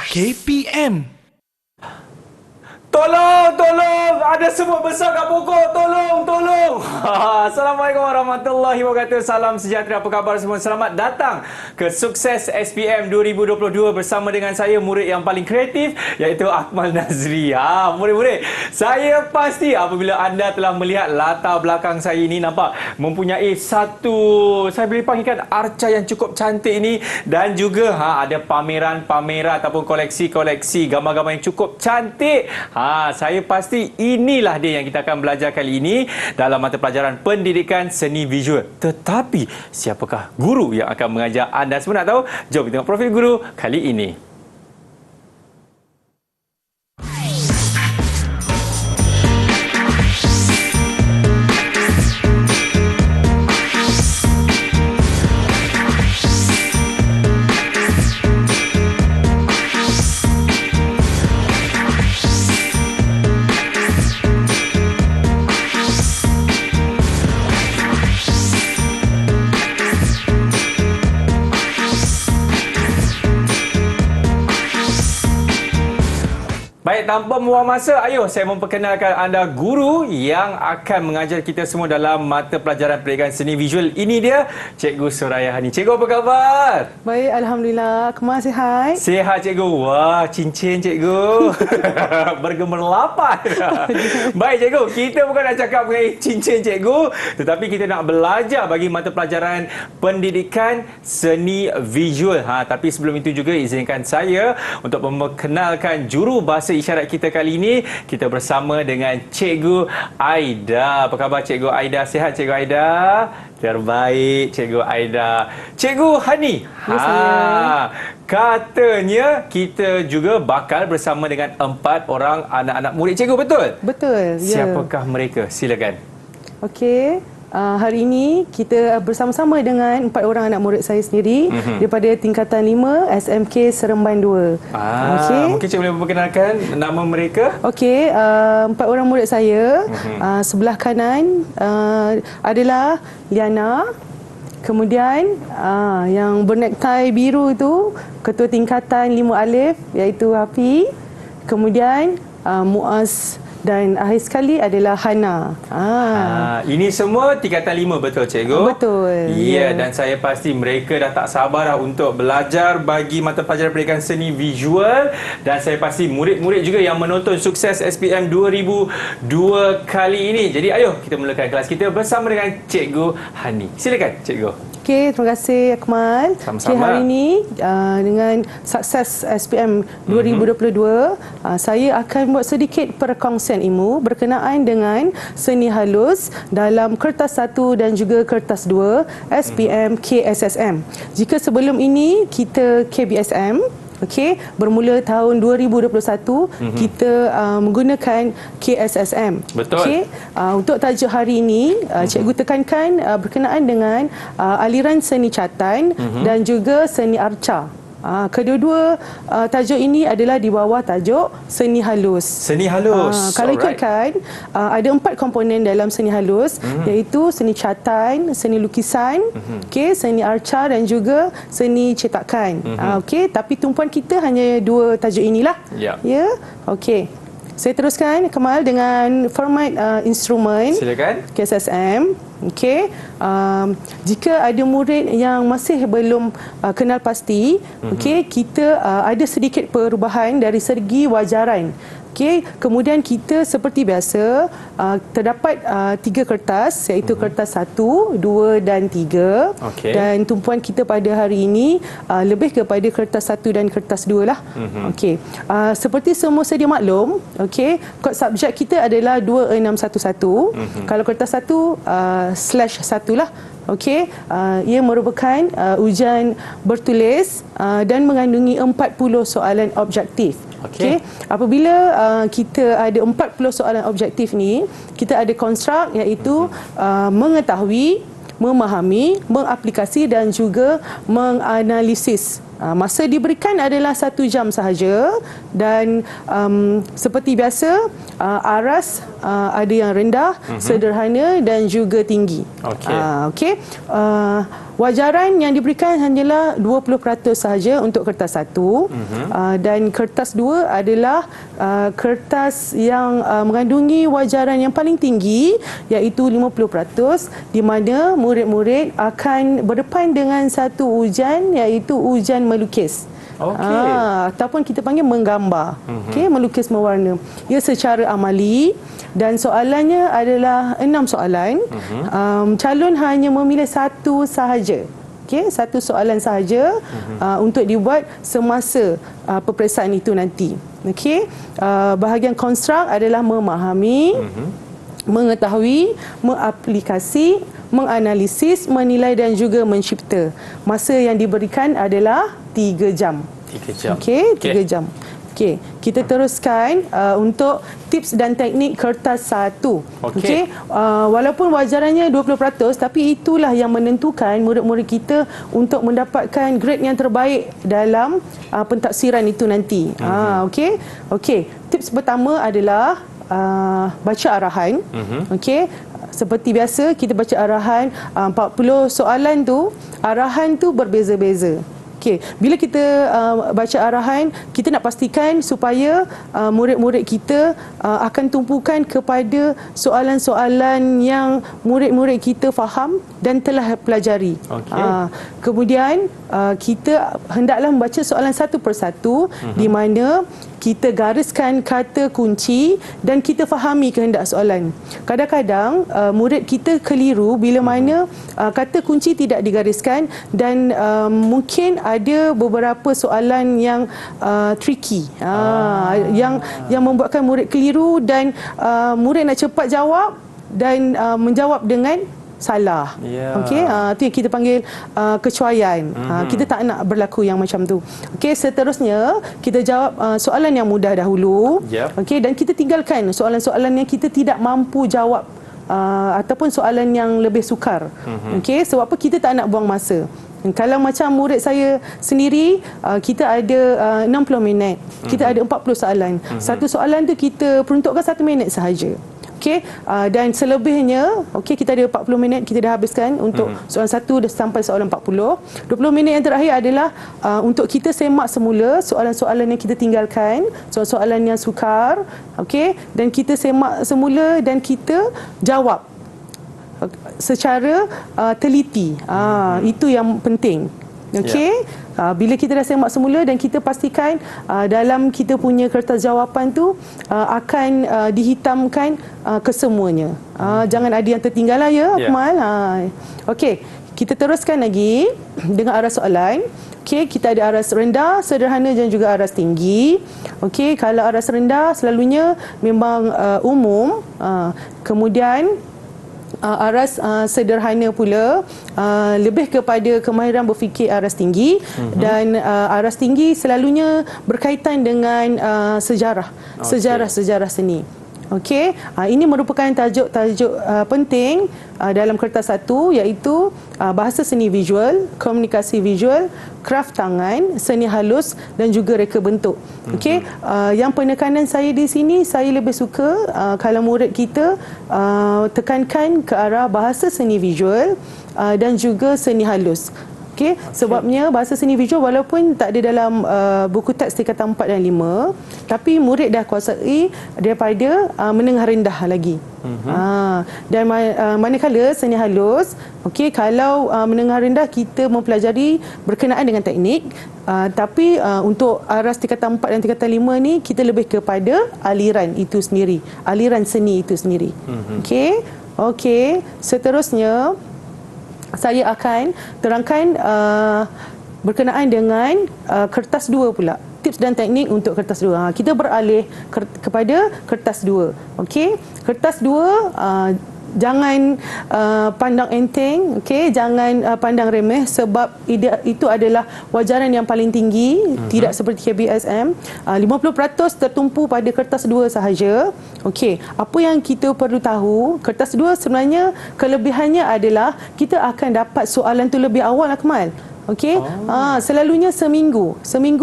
KPM. Tolong! Ada semut besar kat pokok! Tolong! Assalamualaikum warahmatullahi wabarakatuh. Salam sejahtera, apa khabar semua? Selamat datang ke Sukses SPM 2022 bersama dengan saya, murid yang paling kreatif, iaitu Akmal Nazri. Murid-murid, saya pasti apabila anda telah melihat latar belakang saya ini, nampak mempunyai satu, saya boleh panggilkan arca yang cukup cantik ini, dan juga ada pameran-pameran ataupun koleksi-koleksi gambar-gambar yang cukup cantik. Saya pasti inilah dia yang kita akan belajar kali ini dalam mata pelajaran pendidikan seni visual. Tetapi siapakah guru yang akan mengajar anda? Semua nak tahu? Jom kita tengok profil guru kali ini. Baik, tanpa membuang masa, saya memperkenalkan anda guru yang akan mengajar kita semua dalam mata pelajaran pendidikan seni visual. Ini dia, Cikgu Suraya Hani. Cikgu, apa khabar? Baik, Alhamdulillah. Kemal sihat? Sihat, Cikgu. Wah, cincin, Cikgu. Bergemerlapan. Baik, Cikgu. Kita bukan nak cakap mengenai cincin, Cikgu. Tetapi kita nak belajar bagi mata pelajaran pendidikan seni visual. Tapi sebelum itu juga izinkan saya untuk memperkenalkan juru bahasa isyarat kita kali ini. Kita bersama dengan Cikgu Aida. Apa khabar Cikgu Aida? Sihat Cikgu Aida? Terbaik Cikgu Aida. Cikgu Hani. Katanya kita juga bakal bersama dengan 4 orang anak-anak murid Cikgu, betul? Betul, ya. Siapakah mereka? Silakan. Okey. Hari ini kita bersama-sama dengan 4 orang anak murid saya sendiri daripada tingkatan 5 SMK Seremban 2. Mungkin Cikgu boleh memperkenalkan nama mereka? Okey, 4 orang murid saya. Sebelah kanan adalah Liana. Kemudian yang bernektai biru itu ketua tingkatan 5 Alif, iaitu Hafi. Kemudian Muaz. Dan akhir sekali adalah Hana. Ini semua tingkatan 5, betul Cikgu? Betul. Ya, dan saya pasti mereka dah tak sabar untuk belajar bagi mata pelajaran pendidikan seni visual. Dan saya pasti murid-murid juga yang menonton Sukses SPM 2002 kali ini. Jadi ayo kita mulakan kelas kita bersama dengan Cikgu Hani. Silakan Cikgu. Okey, terima kasih Akmal. Sama-sama. Hari ini dengan Sukses SPM 2022, saya akan buat sedikit perkongsian ilmu berkenaan dengan seni halus dalam kertas 1 dan juga kertas 2 SPM KSSM. Jika sebelum ini kita KBSM, okey, bermula tahun 2021 kita menggunakan KSSM. Betul. Okey, untuk tajuk hari ini cikgu tekankan berkenaan dengan aliran seni catan dan juga seni arca. Kedua-dua tajuk ini adalah di bawah tajuk seni halus. Seni halus. Kalau ikutkan, ada 4 komponen dalam seni halus, iaitu seni catan, seni lukisan, okey, seni arca dan juga seni cetakan. Okey, tapi tumpuan kita hanya 2 tajuk inilah. Ya. Ya. Okey. Saya teruskan Kemal dengan format instrumen. Silakan. KSSM. Okey, jika ada murid yang masih belum kenal pasti, okey, kita ada sedikit perubahan dari segi wajaran. Okey, kemudian kita seperti biasa terdapat 3 kertas, iaitu kertas 1, 2 dan 3. Okey. Dan tumpuan kita pada hari ini lebih kepada kertas 1 dan kertas 2 lah. Okey. Seperti semua sedia maklum, okey, kod subjek kita adalah 2611. Kalau kertas 1 /1 lah. Okey, ia merupakan ujian bertulis dan mengandungi 40 soalan objektif. Okey. Apabila kita ada 40 soalan objektif ni, kita ada konstruk, iaitu mengetahui, memahami, mengaplikasi dan juga menganalisis. Masa diberikan adalah 1 jam sahaja dan seperti biasa aras ada yang rendah, sederhana dan juga tinggi. Okey. Okey. Wajaran yang diberikan hanyalah 20% sahaja untuk kertas 1, dan kertas 2 adalah kertas yang mengandungi wajaran yang paling tinggi, iaitu 50%, di mana murid-murid akan berdepan dengan satu ujian, iaitu ujian melukis. Ataupun kita panggil menggambar. Melukis mewarna. Ia secara amali dan soalannya adalah 6 soalan. Calon hanya memilih satu sahaja. Satu soalan sahaja untuk dibuat semasa peperiksaan itu nanti. Bahagian konstruk adalah memahami, mengetahui, mengaplikasi, menganalisis, menilai dan juga mencipta. Masa yang diberikan adalah 3 jam. 3 jam. 3 jam. Kita teruskan untuk tips dan teknik kertas 1. Walaupun wajarannya 20%, tapi itulah yang menentukan murid-murid kita untuk mendapatkan grade yang terbaik dalam pentaksiran itu nanti. Tips pertama adalah baca arahan. Seperti biasa kita baca arahan 40 soalan tu, arahan tu berbeza-beza. Bila kita baca arahan, kita nak pastikan supaya murid-murid kita akan tumpukan kepada soalan-soalan yang murid-murid kita faham dan telah pelajari. Kemudian kita hendaklah membaca soalan satu persatu, di mana kita gariskan kata kunci dan kita fahami kehendak soalan. Kadang-kadang murid kita keliru bila mana kata kunci tidak digariskan, dan mungkin ada beberapa soalan yang tricky, yang membuatkan murid keliru, dan murid nak cepat jawab dan menjawab dengan salah. Itu yang kita panggil kecuaian. Kita tak nak berlaku yang macam tu. Seterusnya kita jawab soalan yang mudah dahulu. Dan kita tinggalkan soalan-soalan yang kita tidak mampu jawab, ataupun soalan yang lebih sukar. Sebab apa? Kita tak nak buang masa. Kalau macam murid saya sendiri, kita ada 60 minit. Kita ada 40 soalan. Satu soalan tu kita peruntukkan 1 minit sahaja. Dan selebihnya, kita ada 40 minit kita dah habiskan untuk soalan 1 sampai soalan 40. 20 minit yang terakhir adalah untuk kita semak semula soalan-soalan yang kita tinggalkan, soalan-soalan yang sukar, dan kita semak semula dan kita jawab secara teliti. Itu yang penting. Bila kita dah semak semula dan kita pastikan dalam kita punya kertas jawapan tu akan dihitamkan kesemuanya. Jangan ada yang tertinggal lah ya, Akmal. Kita teruskan lagi dengan aras soalan. Kita ada aras rendah, sederhana dan juga aras tinggi. Kalau aras rendah selalunya memang umum. Kemudian aras sederhana pula lebih kepada kemahiran berfikir aras tinggi, dan aras tinggi selalunya berkaitan dengan sejarah seni. Ini merupakan tajuk-tajuk penting dalam kertas 1, iaitu bahasa seni visual, komunikasi visual, kraft tangan, seni halus dan juga reka bentuk. Yang penekanan saya di sini, saya lebih suka kalau murid kita tekankan ke arah bahasa seni visual dan juga seni halus. Sebabnya bahasa seni visual walaupun tak ada dalam buku teks tingkatan 4 dan 5, tapi murid dah kuasai daripada menengah rendah lagi. Dan manakala seni halus, kalau menengah rendah kita mempelajari berkenaan dengan teknik, tapi untuk aras tingkatan 4 dan tingkatan 5 ni kita lebih kepada aliran itu sendiri, aliran seni itu sendiri. Seterusnya saya akan terangkan berkenaan dengan kertas 2 pula. Tips dan teknik untuk kertas 2. Kita beralih kepada kertas 2. Kertas 2 jangan pandang enteng, jangan pandang remeh, sebab itu adalah wajaran yang paling tinggi, tidak seperti KBSM. 50% tertumpu pada kertas 2 sahaja. Apa yang kita perlu tahu, kertas 2 sebenarnya kelebihannya adalah kita akan dapat soalan tu lebih awal, Akmal. Selalunya seminggu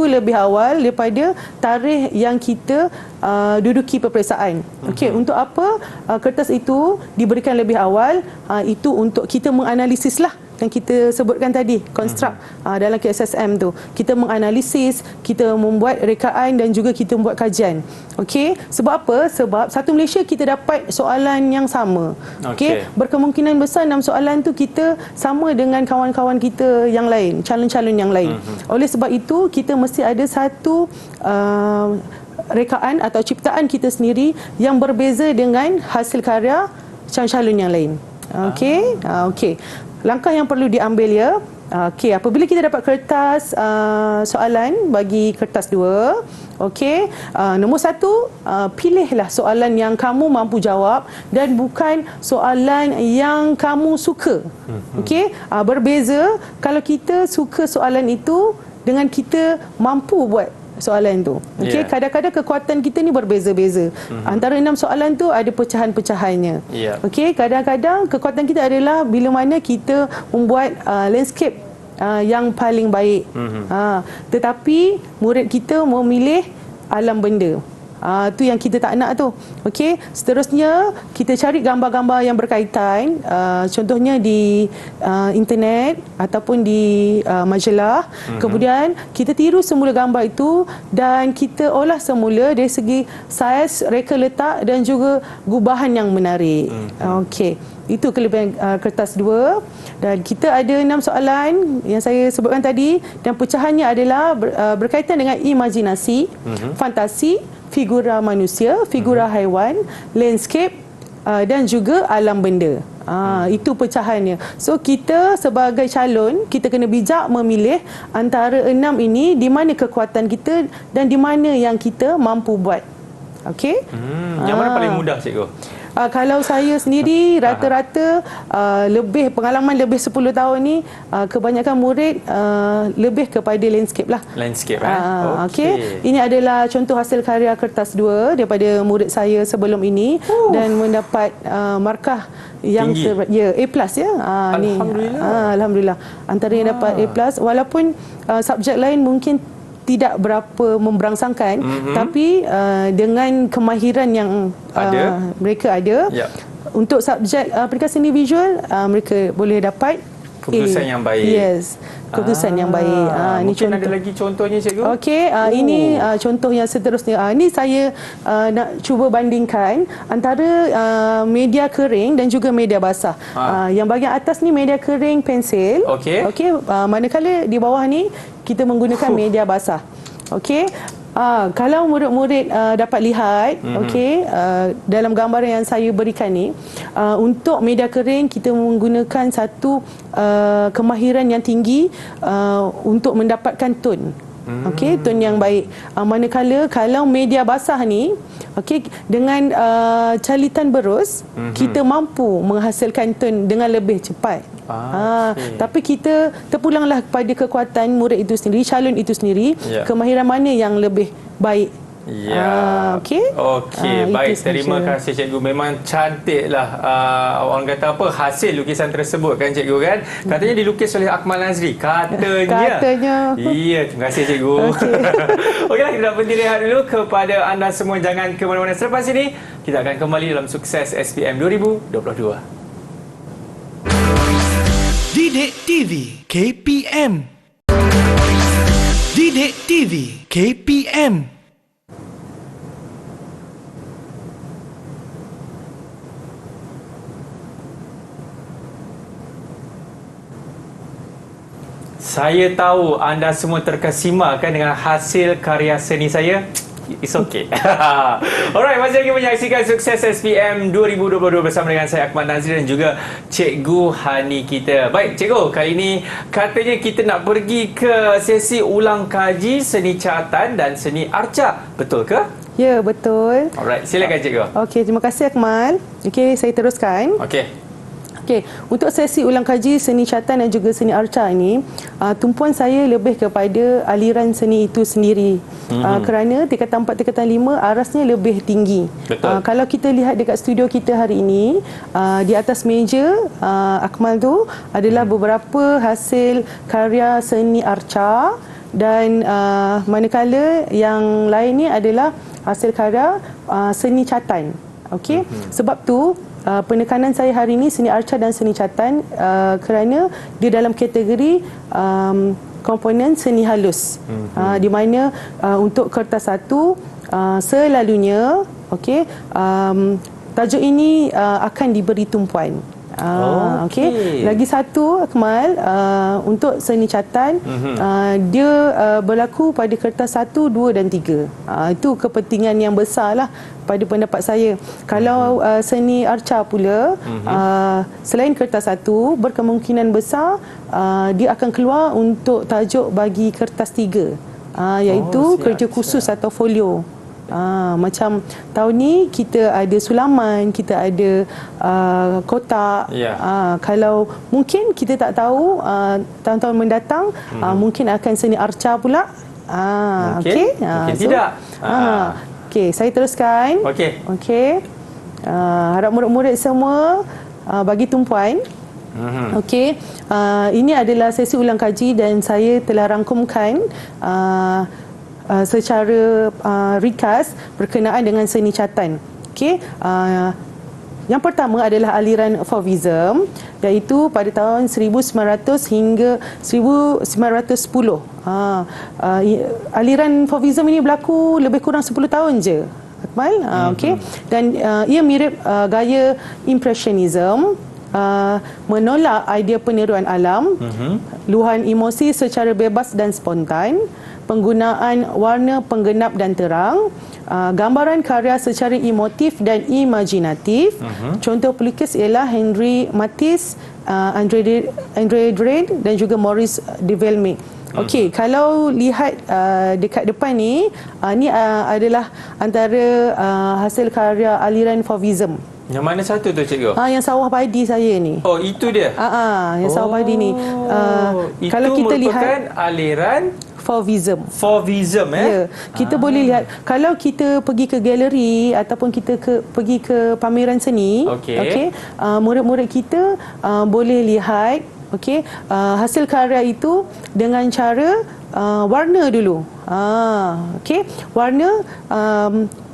lebih awal daripada tarikh yang kita duduki peperiksaan. Okey, untuk apa kertas itu diberikan lebih awal? Itu untuk kita menganalisis lah yang kita sebutkan tadi, konstruk dalam QSSM tu. Kita menganalisis, kita membuat rekaan dan juga kita membuat kajian. Okey, sebab apa? Sebab satu Malaysia kita dapat soalan yang sama. Okey, berkemungkinan besar 6 soalan tu kita sama dengan kawan-kawan kita yang lain, calon-calon yang lain. Oleh sebab itu, kita mesti ada satu rekaan atau ciptaan kita sendiri yang berbeza dengan hasil karya calon-calon yang lain. Okey, okey. Langkah yang perlu diambil ya. Okey, apabila kita dapat kertas soalan bagi kertas 2, okey, nombor 1, pilihlah soalan yang kamu mampu jawab dan bukan soalan yang kamu suka. Okey, berbeza kalau kita suka soalan itu dengan kita mampu buat soalan tu. Okey, kadang-kadang kekuatan kita ni berbeza-beza. Antara 6 soalan tu ada pecahan-pecahannya. Okey, kadang-kadang kekuatan kita adalah bila mana kita membuat landscape yang paling baik. Tetapi murid kita memilih alam benda. Tu yang kita tak nak tu. Okey, seterusnya kita cari gambar-gambar yang berkaitan, contohnya di internet ataupun di majalah. Kemudian kita tiru semula gambar itu dan kita olah semula dari segi saiz, reka letak dan juga gubahan yang menarik. Okey, itu kelebihan kertas 2. Dan kita ada 6 soalan yang saya sebutkan tadi dan pecahannya adalah berkaitan dengan imajinasi, fantasi, figura manusia, figura haiwan, landscape dan juga alam benda. Itu pecahannya. So kita sebagai calon, kita kena bijak memilih antara 6 ini, di mana kekuatan kita dan di mana yang kita mampu buat. Okey? Yang mana paling mudah, cikgu? Kalau saya sendiri rata-rata lebih pengalaman lebih 10 tahun ni, kebanyakan murid lebih kepada landscape lah. Landscape Okey. Ini adalah contoh hasil karya kertas 2 daripada murid saya sebelum ini dan mendapat markah yang A+ ya. Alhamdulillah. Alhamdulillah. Antara yang dapat A+ walaupun subjek lain mungkin tidak berapa memberangsangkan, tapi dengan kemahiran yang mereka ada, untuk subjek aplikasi seni visual, mereka boleh dapat keputusan yang baik. Yes, keputusan yang baik. Ini Mungkin contoh. ada lagi contohnya, cikgu? Okey, ini contoh yang seterusnya. Ini saya nak cuba bandingkan antara media kering dan juga media basah. Yang bahagian atas ni media kering pensil. Okey. Okey, manakala di bawah ni kita menggunakan media basah. Okey. Kalau murid-murid dapat lihat, okey, dalam gambaran yang saya berikan ni, untuk media kering kita menggunakan satu kemahiran yang tinggi untuk mendapatkan tone. Okey, tone yang baik. Manakala kalau media basah ni, okey, dengan calitan berus, kita mampu menghasilkan tone dengan lebih cepat. Tapi kita terpulanglah kepada kekuatan murid itu sendiri, calon itu sendiri, kemahiran mana yang lebih baik. Okey. Baik, terima kasih cikgu. Memang cantiklah orang kata apa, hasil lukisan tersebut kan cikgu kan. Katanya dilukis oleh Akmal Nazri. Katanya. Iya, terima kasih cikgu. Okeylah, kita nak berhenti rehat dulu. Kepada anda semua jangan ke mana-mana. Selepas ini kita akan kembali dalam Sukses SPM 2022. Didik TV KPM. Didik TV KPM. Saya tahu anda semua terkesima kan dengan hasil karya seni saya. It's okay. Alright, masih lagi menyaksikan Sukses SPM 2022 bersama dengan saya Akmal Nazri dan juga Cikgu Hani kita. Baik, Cikgu, kali ini katanya kita nak pergi ke sesi ulang kaji seni catatan dan seni arca. Betul ke? Ya, betul. Alright, silakan Cikgu. Okey, terima kasih Akmal. Okey, saya teruskan. Okey. Okey, untuk sesi ulang kaji seni catatan dan juga seni arca ini, tumpuan saya lebih kepada aliran seni itu sendiri. Kerana tingkatan 4, tingkatan 5 arasnya lebih tinggi. Kalau kita lihat dekat studio kita hari ini, di atas meja Akmal tu adalah beberapa hasil karya seni arca dan manakala yang lain ni adalah hasil karya seni catan. Okey, sebab tu penekanan saya hari ini seni arca dan seni catan kerana dia dalam kategori komponen seni halus, di mana untuk kertas satu selalunya okey, tajuk ini akan diberi tumpuan. Okey. Lagi satu, Akmal, untuk seni catan, dia berlaku pada kertas 1, 2 dan 3. Itu kepentingan yang besar lah pada pendapat saya. Kalau seni arca pula, selain kertas 1, berkemungkinan besar dia akan keluar untuk tajuk bagi kertas 3, iaitu kerja khusus atau folio. Macam tahun ni kita ada sulaman, kita ada kotak. Kalau mungkin kita tak tahu, tahun-tahun mendatang mungkin akan seni arca pula. Okey. Mungkin tidak. Okey, saya teruskan. Okey. Harap murid-murid semua bagi tumpuan. Okey. Ini adalah sesi ulang kaji dan saya telah rangkumkan secara ringkas berkenaan dengan seni catan. Okey, yang pertama adalah aliran Fauvism, iaitu pada tahun 1900 hingga 1910. Aliran Fauvism ini berlaku lebih kurang 10 tahun je, Akmal. Okey, dan ia mirip gaya Impressionism, menolak idea peniruan alam, luahan emosi secara bebas dan spontan, penggunaan warna penggenap dan terang, gambaran karya secara emotif dan imajinatif. Contoh pelukis ialah Henri Matisse, André Derain dan juga Maurice Duvelme. Okey, kalau lihat dekat depan ni, ni adalah antara hasil karya aliran Fauvism. Yang mana satu tu, cikgu? Yang sawah padi saya ni. Oh, itu dia? Yang sawah padi ni. Itu kalau kita lihat aliran Fauvism. Fauvism, Ya. Kita boleh lihat, kalau kita pergi ke galeri ataupun kita pergi ke pameran seni, okey, murid-murid kita boleh lihat hasil karya itu dengan cara warna dulu. Okey, warna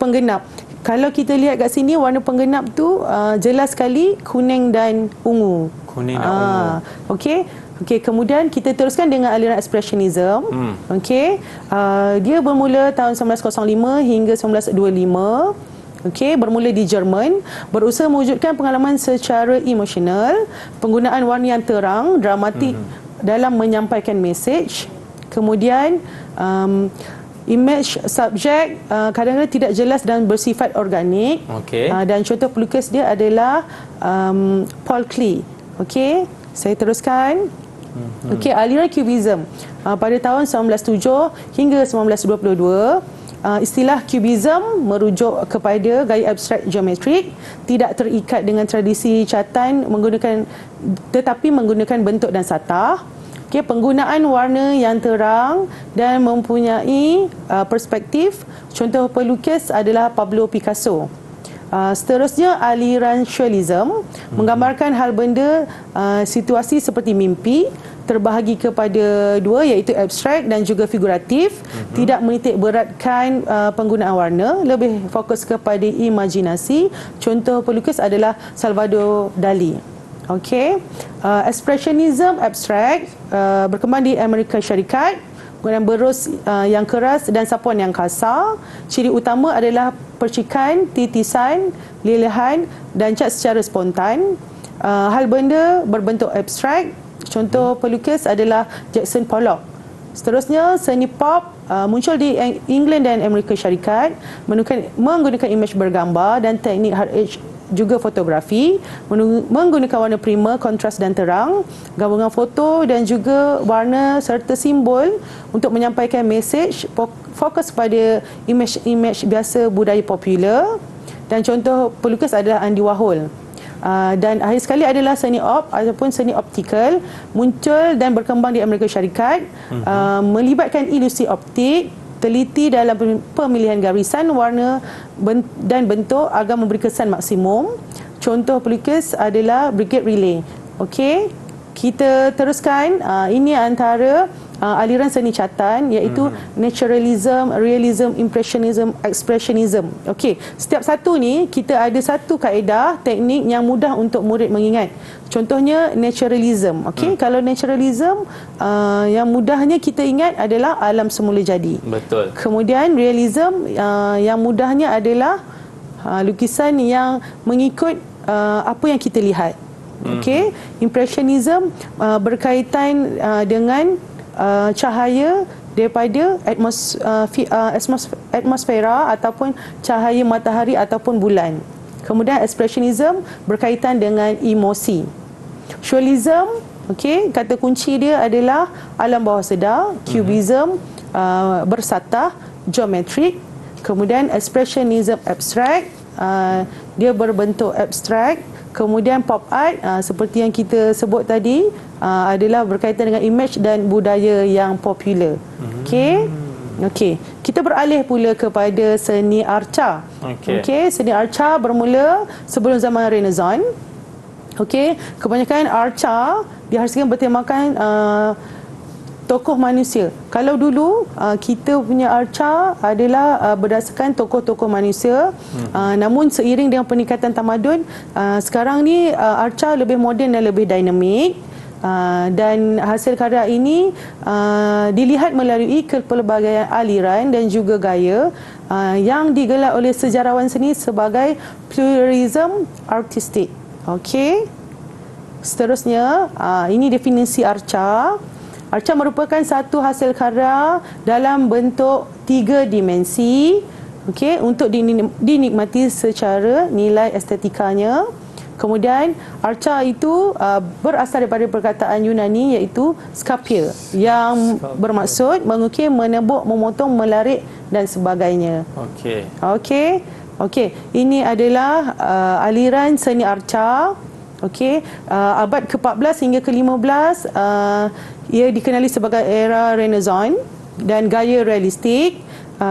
penggenap. Kalau kita lihat kat sini, warna penggenap tu jelas sekali kuning dan ungu. Kuning dan ungu. Okey, kemudian kita teruskan dengan aliran Expressionism. Okey, dia bermula tahun 1905 hingga 1925. Okey, bermula di Jerman, berusaha mewujudkan pengalaman secara emosional, penggunaan warna yang terang, dramatik dalam menyampaikan mesej. Kemudian image subjek kadang-kadang tidak jelas dan bersifat organik. Dan contoh pelukis dia adalah Paul Klee. Okey, saya teruskan. Okey, aliran Cubism pada tahun 1907 hingga 1922. Istilah Cubism merujuk kepada gaya abstrak geometrik, tidak terikat dengan tradisi catan tetapi menggunakan bentuk dan satah. Okey, penggunaan warna yang terang dan mempunyai perspektif. Contoh pelukis adalah Pablo Picasso. Seterusnya aliran Surrealism, menggambarkan hal benda, situasi seperti mimpi, terbahagi kepada dua, iaitu abstrak dan juga figuratif. Tidak menitik beratkan penggunaan warna, lebih fokus kepada imajinasi. Contoh pelukis adalah Salvador Dali. Okey, Expressionism abstrak berkembang di Amerika Syarikat, penggunaan berus yang keras dan sapuan yang kasar. Ciri utama adalah percikan, titisan, lelehan dan cat secara spontan. Hal benda berbentuk abstrak. Contoh pelukis adalah Jackson Pollock. Seterusnya, seni pop muncul di England dan Amerika Syarikat, menggunakan imej bergambar dan teknik hard edge, juga fotografi, menggunakan warna primer, kontras dan terang, gabungan foto dan juga warna serta simbol untuk menyampaikan mesej, fokus pada imej biasa budaya popular. Dan contoh pelukis adalah Andy Warhol. Dan akhir sekali adalah seni ataupun seni optikal, muncul dan berkembang di Amerika Syarikat, melibatkan ilusi optik, teliti dalam pemilihan garisan, warna dan bentuk agar memberi kesan maksimum. Contoh pelukis adalah Brigade Relay. Okey, kita teruskan. Ini antara aliran seni catan, iaitu naturalism, realism, impressionism, expressionism. Okey, setiap satu ni kita ada satu kaedah teknik yang mudah untuk murid mengingat. Contohnya naturalism. Okey, kalau naturalism yang mudahnya kita ingat adalah alam semula jadi. Betul. Kemudian realism yang mudahnya adalah lukisan yang mengikut apa yang kita lihat. Okey, impressionism berkaitan dengan cahaya daripada atmosfera ataupun cahaya matahari ataupun bulan. Kemudian expressionism berkaitan dengan emosi. Surrealism, okey, kata kunci dia adalah alam bawah sedar. Cubism bersatah, geometrik. Kemudian expressionism abstract, dia berbentuk abstrak. Kemudian pop art seperti yang kita sebut tadi adalah berkaitan dengan image dan budaya yang popular. Okey, kita beralih pula kepada seni arca. Okey, seni arca bermula sebelum zaman Renaissance. Okey, kebanyakan arca dihasilkan bertemakan tokoh manusia. Kalau dulu kita punya arca adalah berdasarkan tokoh-tokoh manusia, namun seiring dengan peningkatan tamadun, sekarang ni arca lebih moden dan lebih dinamik, dan hasil karya ini dilihat melalui kepelbagaian aliran dan juga gaya yang digelar oleh sejarawan seni sebagai pluralism artistik. Okey, seterusnya ini definisi arca. Arca merupakan satu hasil karya dalam bentuk 3 dimensi, okey, untuk dinikmati secara nilai estetikanya. Kemudian arca itu berasal daripada perkataan Yunani iaitu scapia, yang bermaksud mengukir, menebuk, memotong, melarik dan sebagainya. Okey, ini adalah aliran seni arca. Okey, abad ke-14 hingga ke-15 ia dikenali sebagai era Renaissance dan gaya realistik.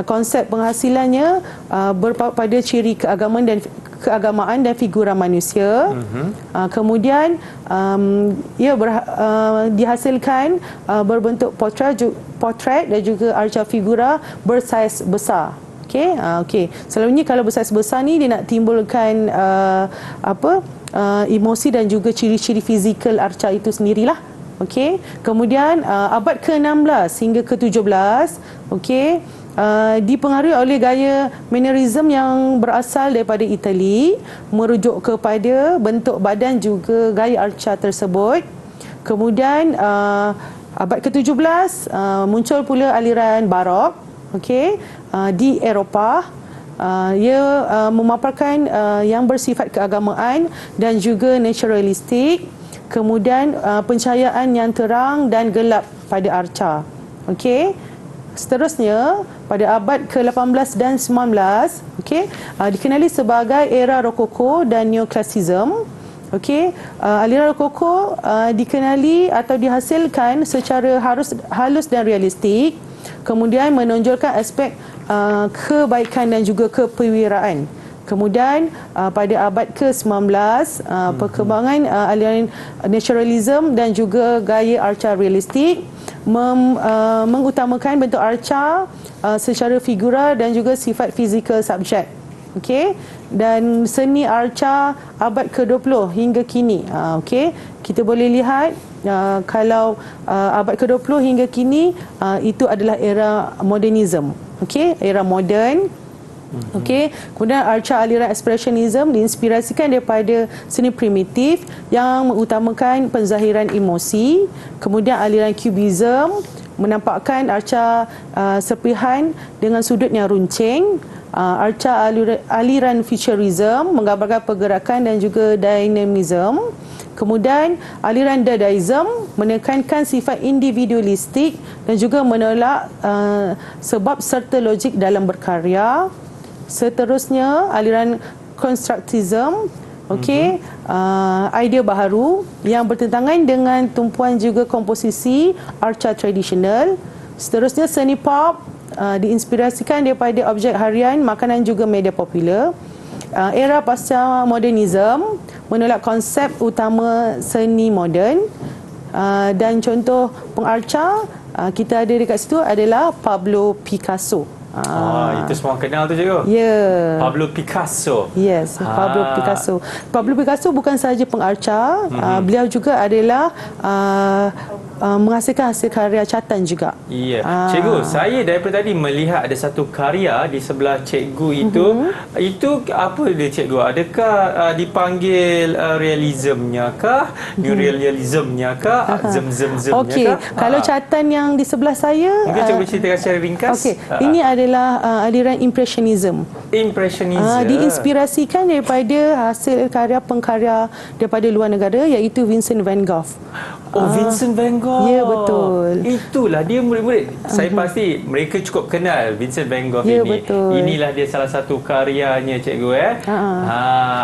Konsep penghasilannya berpaut pada ciri keagamaan dan figura manusia. Kemudian ia dihasilkan berbentuk portrait dan juga arca figura bersaiz besar. Okey. Selalunya kalau bersaiz besar ni dia nak timbulkan emosi dan juga ciri-ciri fizikal arca itu sendirilah. Okey. Kemudian abad ke-16 hingga ke-17, okey, dipengaruhi oleh gaya mannerism yang berasal daripada Itali, merujuk kepada bentuk badan juga gaya arca tersebut. Kemudian abad ke-17 muncul pula aliran barok, okey, di Eropah. Ia memaparkan yang bersifat keagamaan dan juga naturalistik. Kemudian pencahayaan yang terang dan gelap pada arca. Okey. Seterusnya pada abad ke-18 dan 19, okey, dikenali sebagai era Rokoko dan Neoklasisisme. Okey, aliran Rokoko dikenali atau dihasilkan secara halus dan realistik. Kemudian menonjolkan aspek kebaikan dan juga kepewiraan. Kemudian pada abad ke-19 perkembangan aliran naturalism dan juga gaya arca realistik mengutamakan bentuk arca secara figura dan juga sifat fizikal subjek. Okey, dan seni arca abad ke-20 hingga kini. Okey, kita boleh lihat kalau abad ke-20 hingga kini itu adalah era modernism. Okey, era moden. Okey, kemudian arca aliran expressionism diinspirasikan daripada seni primitif yang mengutamakan penzahiran emosi. Kemudian aliran cubism menampakkan arca serpihan dengan sudut yang runcing. Arca aliran futurism menggambarkan pergerakan dan juga dynamism. Kemudian aliran dadaism menekankan sifat individualistik dan juga menolak sebab serta logik dalam berkarya. Seterusnya aliran constructivism, okey, idea baharu yang bertentangan dengan tumpuan juga komposisi arca tradisional. Seterusnya seni pop diinspirasikan daripada objek harian, makanan juga media popular. Era pasca modernism menolak konsep utama seni moden, dan contoh pengarca kita ada dekat situ adalah Pablo Picasso. Itu semua orang kenal tu cikgu. Pablo Picasso. Yes, Pablo Picasso. Pablo Picasso bukan sahaja pengarca, beliau juga adalah menghasilkan hasil karya catatan juga. Ya. Cikgu, saya daripada tadi melihat ada satu karya di sebelah cikgu itu. Itu apa dia cikgu? Adakah dipanggil realismnya kah? Neorealismnya kah? Zem-zem-zemnya Okey, kah? kalau catatan yang di sebelah saya, mungkin cikgu ceritakan secara ringkas. Okey, ini adalah aliran Impressionism. Impressionism. Diinspirasikan daripada hasil karya pengkarya daripada luar negara, iaitu Vincent van Gogh. Vincent van Gogh. Ya, betul. Itulah dia murid-murid. Saya pasti mereka cukup kenal Vincent van Gogh Ya, ini. betul. Inilah dia salah satu karyanya cikgu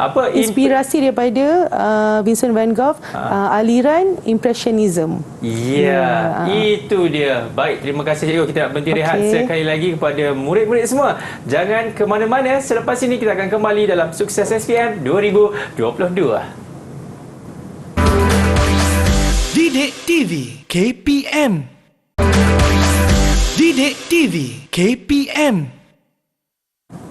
apa inspirasi daripada Vincent van Gogh, aliran Impressionism. Ya, itu dia. Baik, terima kasih cikgu. Kita nak berhenti rehat sekali lagi kepada murid-murid semua. Jangan ke mana-mana. Selepas ini kita akan kembali dalam Sukses SPM 2022. Didik TV KPM. Didik TV KPM.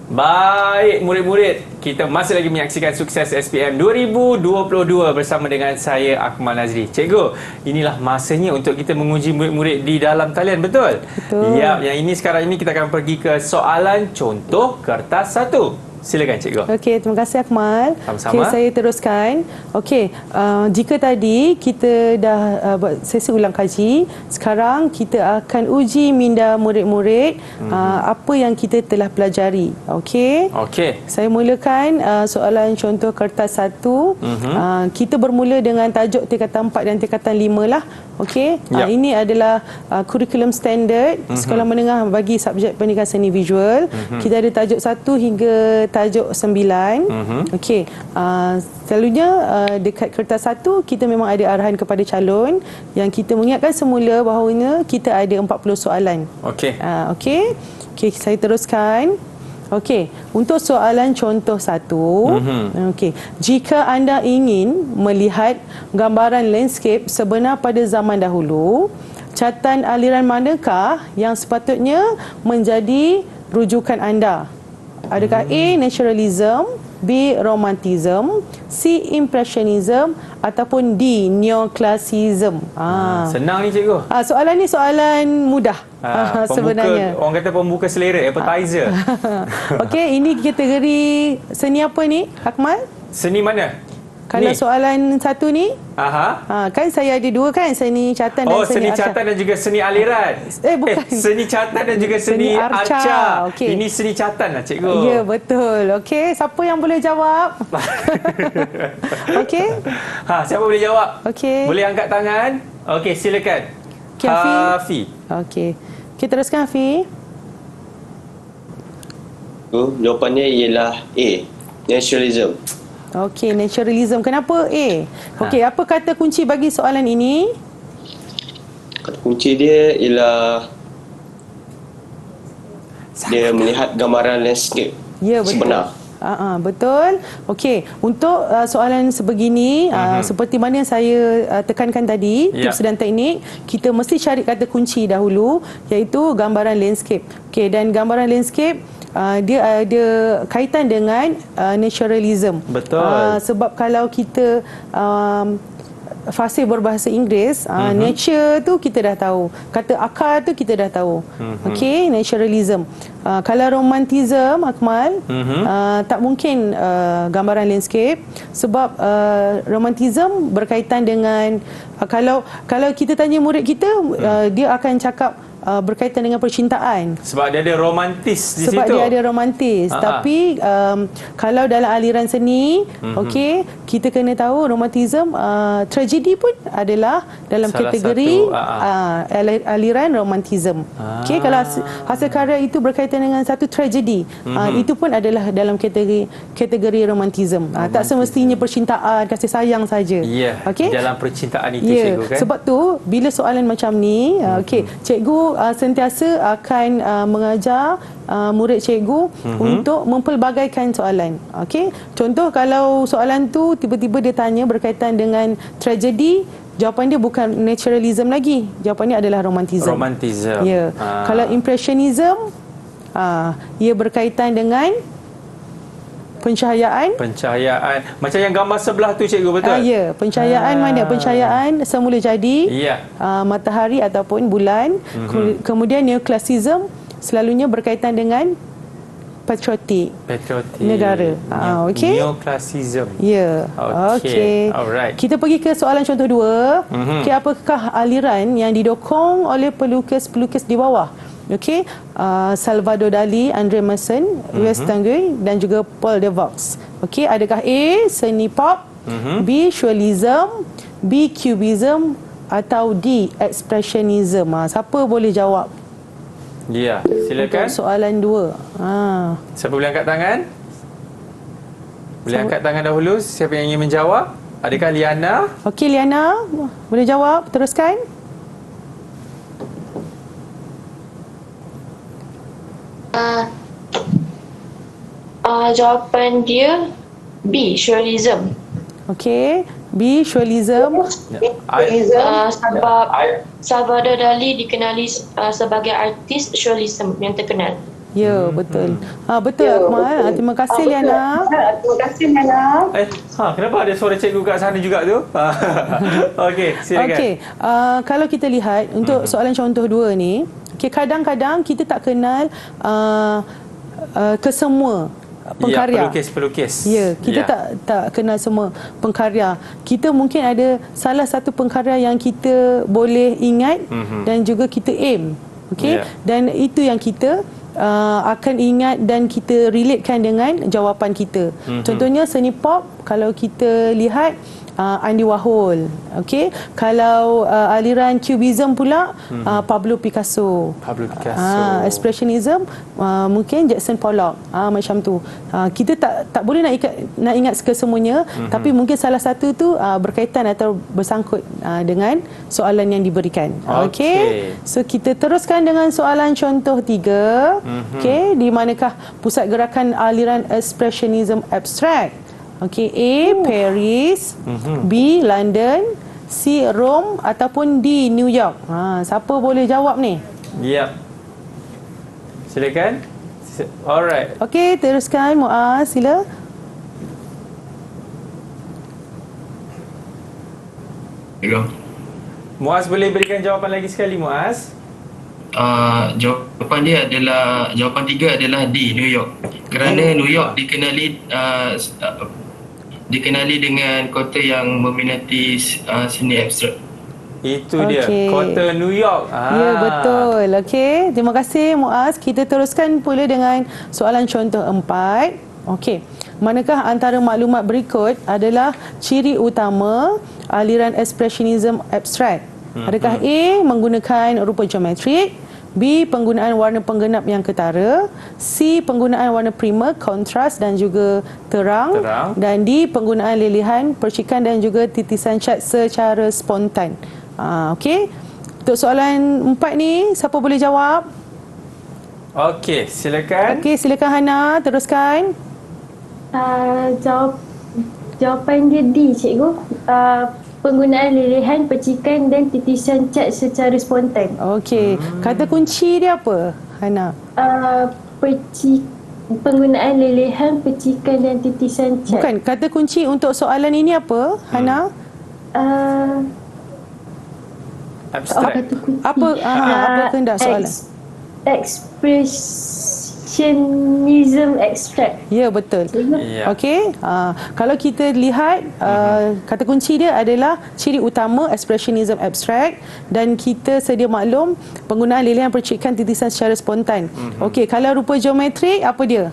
Baik, murid-murid, kita masih lagi menyaksikan Sukses SPM 2022 bersama dengan saya, Akmal Nazri. Cikgu, inilah masanya untuk kita menguji murid-murid di dalam talian, betul? Betul. Ya, yang ini sekarang ini kita akan pergi ke soalan contoh kertas 1. Silakan cikgu. Okey, terima kasih Akmal. Sama-sama. Okey, saya teruskan. Okey, jika tadi kita dah buat sesi ulang kaji, sekarang kita akan uji minda murid-murid apa yang kita telah pelajari. Okey. Okey. Saya mulakan soalan contoh kertas 1. Kita bermula dengan tajuk tingkatan 4 dan tingkatan 5 lah. Okey. Yep. Ini adalah kurikulum standard sekolah menengah bagi subjek pendidikan seni visual. Kita ada tajuk 1 hingga tajuk 9. Okey. Selalunya dekat kertas 1 kita memang ada arahan kepada calon yang kita mengingatkan semula bahawanya kita ada 40 soalan. Okey. Okey. Okey, saya teruskan. Okey, untuk soalan contoh 1, okey, jika anda ingin melihat gambaran landscape sebenar pada zaman dahulu, catatan aliran manakah yang sepatutnya menjadi rujukan anda? Adakah A. Naturalism, B. Romantism, C. Impressionism ataupun D. Neoclassicism? Senang ni cikgu. Soalan ni soalan mudah sebenarnya. Orang kata pembuka selera, appetizer. Okey, ini kategori seni apa ni, Akmal? Seni mana? Kalau ni. Soalan 1 ni, kan saya ada 2 kan, seni catatan dan seni catatan dan juga seni aliran. Bukan. Seni catatan dan juga seni arca. Okey. Ini seni catatan lah cikgu. Ya, betul. Okey, siapa yang boleh jawab? Okey. Siapa boleh jawab? Okey. Boleh angkat tangan? Okey, silakan. Okay, Hafi. Okey. Kita teruskan, Hafi. Jawapannya ialah A. Naturalism. Okey, naturalism. Kenapa A? Okey, apa kata kunci bagi soalan ini? Kata kunci dia ialah dia melihat gambaran landscape sebenar. Betul. Okey, untuk soalan sebegini, seperti mana yang saya tekankan tadi, tips dan teknik, kita mesti cari kata kunci dahulu, iaitu gambaran landscape. Okey, dan gambaran landscape dia ada kaitan dengan naturalism. Betul. Sebab kalau kita fasih berbahasa Inggeris, nature tu kita dah tahu, kata akar tu kita dah tahu. Okey, naturalism. Kalau romantism, Akmal, tak mungkin gambaran landscape, sebab romantism berkaitan dengan kalau kita tanya murid kita, dia akan cakap berkaitan dengan percintaan. Sebab dia ada romantis di situ. Sebab dia ada romantis. Tapi kalau dalam aliran seni, okey, kita kena tahu romantism, tragedi pun adalah dalam salah kategori satu, aliran romantism. Okey, kalau hasil karya itu berkaitan dengan satu tragedi, itu pun adalah dalam kategori romantism. Tak semestinya percintaan, kasih sayang saja. Ya, okey, dalam percintaan itu cikgu kan. Sebab tu bila soalan macam ni, okey, cikgu sentiasa akan mengajar murid cikgu untuk mempelbagaikan soalan. Okey, contoh kalau soalan tu tiba-tiba dia tanya berkaitan dengan tragedi, jawapan dia bukan naturalism lagi. Jawapan dia adalah romantism. Romantism. Ya. Kalau impressionism, ia berkaitan dengan pencahayaan. Macam yang gambar sebelah tu cikgu, betul? Ya, pencahayaan mana? Pencahayaan semula jadi. Ya. Matahari ataupun bulan. Kemudian neoclassicism selalunya berkaitan dengan patriotik. Negara. Okey. Neoclassicism. Ya. Okey. Alright. Kita pergi ke soalan contoh 2. Okey, apakah aliran yang didokong oleh pelukis-pelukis di bawah? Okey, Salvador Dali, Andre Masson, Louis Tanguy dan juga Paul Devaux. Okey, adakah A, seni pop, B, surrealism, B, cubism atau D, expressionism? Siapa boleh jawab? Ya, silakan. Untuk soalan 2. Siapa boleh angkat tangan? Boleh angkat tangan dahulu. Siapa yang ingin menjawab? Adakah Liana? Okey, Liana, boleh jawab? Teruskan. Jawapan dia B, surrealism. Okey, B, surrealism. Sebab Salvador Dali dikenali sebagai artis surrealism yang terkenal. Ya, betul. Betul, Akmal. Terima kasih, Liana. Kenapa ada suara cikgu kat sana juga tu? Okey, silakan. Okey, kalau kita lihat untuk soalan contoh 2 ni, kadang-kadang kita tak kenal kesemua pengkarya. Ya, pelukis. Ya, kita tak kenal semua pengkarya. Kita mungkin ada salah satu pengkarya yang kita boleh ingat dan juga kita aim. Okey? Dan itu yang kita akan ingat dan kita relatekan dengan jawapan kita. Contohnya seni pop, kalau kita lihat Andy Warhol. Okey, kalau aliran cubism pula Pablo Picasso. Expressionism mungkin Jackson Pollock. Macam tu. Kita tak boleh nak ingat kesemuanya, tapi mungkin salah satu tu berkaitan atau bersangkut dengan soalan yang diberikan. Okey. So kita teruskan dengan soalan contoh 3. Okey, di manakah pusat gerakan aliran expressionism abstract? Okey, A, Paris, B, London, C, Rome ataupun D, New York. Siapa boleh jawab ni? Ya. Silakan. Alright. Okey, teruskan Muaz, sila. Muaz boleh berikan jawapan lagi sekali, Muaz? Jawapan dia adalah, jawapan 3 adalah D, New York. Kerana New York dikenali dengan kota yang meminati seni abstrak. Itu dia, kota New York. Ya, betul. Okey, terima kasih Muaz. Kita teruskan pula dengan soalan contoh 4. Okey, manakah antara maklumat berikut adalah ciri utama aliran expressionism abstrak? Adakah A, menggunakan rupa geometrik, B, penggunaan warna penggenap yang ketara, C, penggunaan warna primer, kontras dan juga terang, dan D, penggunaan lilihan, percikan dan juga titisan cat secara spontan. Okey. Untuk soalan 4 ni, siapa boleh jawab? Okey, silakan. Okey, silakan Hana, teruskan. Jawapan dia D, cikgu. Penggunaan lilihan, percikan dan titisan cat secara spontan. Okey, kata kunci dia apa, Hana? Penggunaan lilihan, percikan dan titisan cat. Bukan, kata kunci untuk soalan ini apa, Hana? Abstrak. Apa kehendak soalan? Expressionism abstract. Ya, betul. Ya. Okey, kalau kita lihat kata kunci dia adalah ciri utama expressionism abstract, dan kita sedia maklum penggunaan lilihan, percikan, titisan secara spontan. Okey, kalau rupa geometrik apa dia?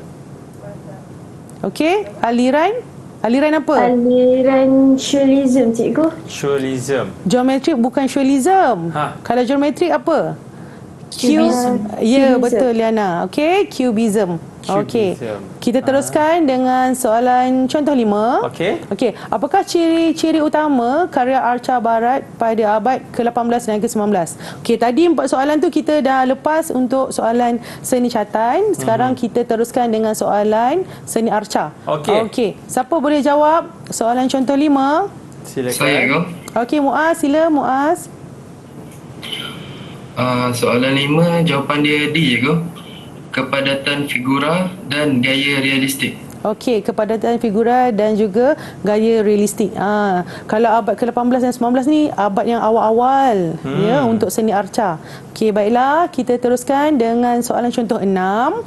Okey, aliran apa? Aliran surrealism, cikgu. Surrealism. Geometrik bukan surrealism. Kalau geometrik apa? Cubism. Ya, betul Liana. Okey, cubism. Okey. Kita teruskan dengan soalan contoh 5. Okey, apakah ciri-ciri utama karya arca barat pada abad ke-18 dan ke-19? Okey, tadi 4 soalan tu kita dah lepas untuk soalan seni catan. Sekarang kita teruskan dengan soalan seni arca. Okey. Siapa boleh jawab soalan contoh 5? Silakan. Saya ke? Okey, Muaz, sila Muaz. Soalan 5, jawapan dia D je ke? Kepadatan figura dan gaya realistik. Okey, kepadatan figura dan juga gaya realistik. Kalau abad ke-18 dan 19 ni abad yang awal-awal ya untuk seni arca. Okey, baiklah, kita teruskan dengan soalan contoh 6.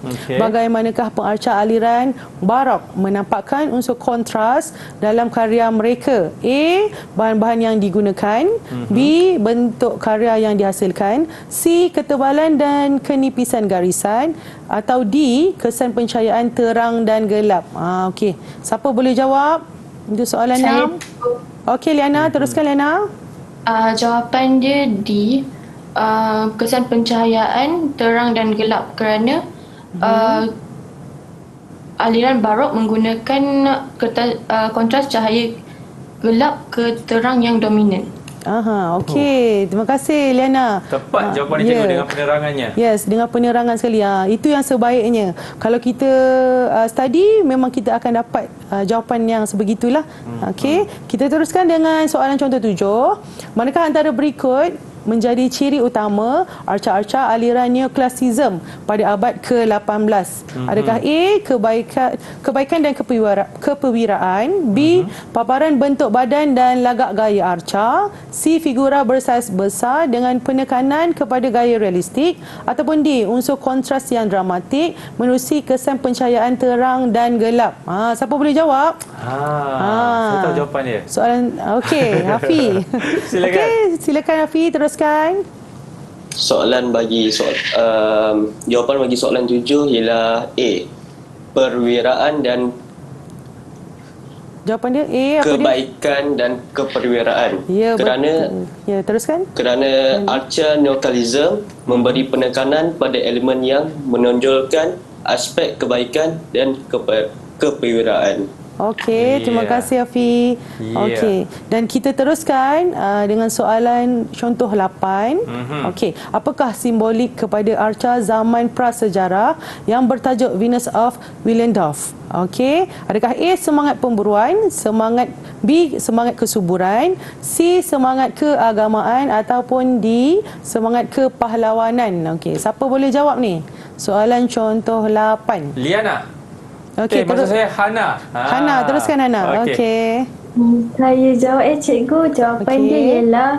Okey. Bagaimanakah pengarca aliran barok menampakkan unsur kontras dalam karya mereka? A. Bahan-bahan yang digunakan. B. Bentuk karya yang dihasilkan. C. Ketebalan dan kenipisan garisan. Atau D. Kesan pencahayaan terang dan gelap. Okey. Siapa boleh jawab untuk soalan 6? Okey, Liana, teruskan Liana. Jawapan dia D. Kesan pencahayaan terang dan gelap kerana aliran barok menggunakan kontras cahaya gelap ke terang yang dominan. Okey. Terima kasih Liana. Tepat jawapan dia, cikgu, dengan penerangannya. Yes, dengan penerangan sekali. Itu yang sebaiknya. Kalau kita study, memang kita akan dapat jawapan yang sebegitulah. Okey. Kita teruskan dengan soalan contoh 7. Manakah antara berikut menjadi ciri utama arca-arca aliran neoklasisisme pada abad ke-18? Adakah A. Kebaikan dan kepewiraan. B. Paparan bentuk badan dan lagak gaya arca. C. Figura bersaiz besar dengan penekanan kepada gaya realistik. Ataupun D. Unsur kontras yang dramatik menerusi kesan pencahayaan terang dan gelap. Siapa boleh jawab? Saya tahu jawapan dia. Soalan okey, Hafi. Silakan. Okey, silakan Hafi teruskan. Jawapan bagi soalan 7 ialah A. Perwiraan dan Jawapan dia A apa kebaikan dan keperwiraan. dia? Ya, Kerana betul. Ya, teruskan. kerana arca neoklasisisme memberi penekanan pada elemen yang menonjolkan aspek kebaikan dan keperwiraan. Okey, terima kasih Hafi. Okey, dan kita teruskan dengan soalan contoh 8. Okey, apakah simbolik kepada arca zaman prasejarah yang bertajuk Venus of Willendorf? Okey, adakah A. semangat pemburuan, semangat B. semangat kesuburan, C. semangat keagamaan ataupun D. semangat kepahlawanan? Okey, siapa boleh jawab ni? Soalan contoh 8. Liana. Okey, maksud saya Hana. Hana, teruskan Hana. Okey. Saya jawab cikgu. Jawapan dia ialah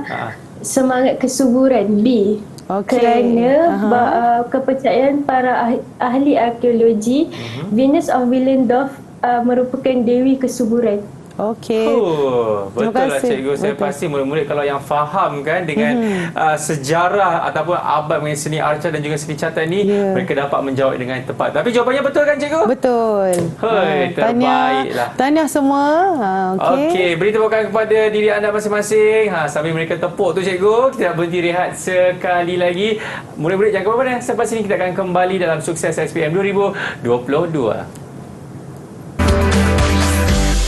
semangat kesuburan B. Kerana kepercayaan para ahli arkeologi, Venus of Willendorf merupakan dewi kesuburan. Okey. Betul lah cikgu. Saya pasti murid-murid kalau yang faham kan dengan sejarah ataupun abad mengenai seni arca dan juga seni catat ni, mereka dapat menjawab dengan tepat. Tapi jawapannya betul kan cikgu? Betul. Terbaiklah. Tahniah semua. Okey, beri tepukan kepada diri anda masing-masing. Sambil mereka tepuk tu cikgu, kita nak berhenti rehat sekali lagi. Murid-murid jangan ke mana-mana. Selepas ini kita akan kembali dalam Sukses SPM 2022.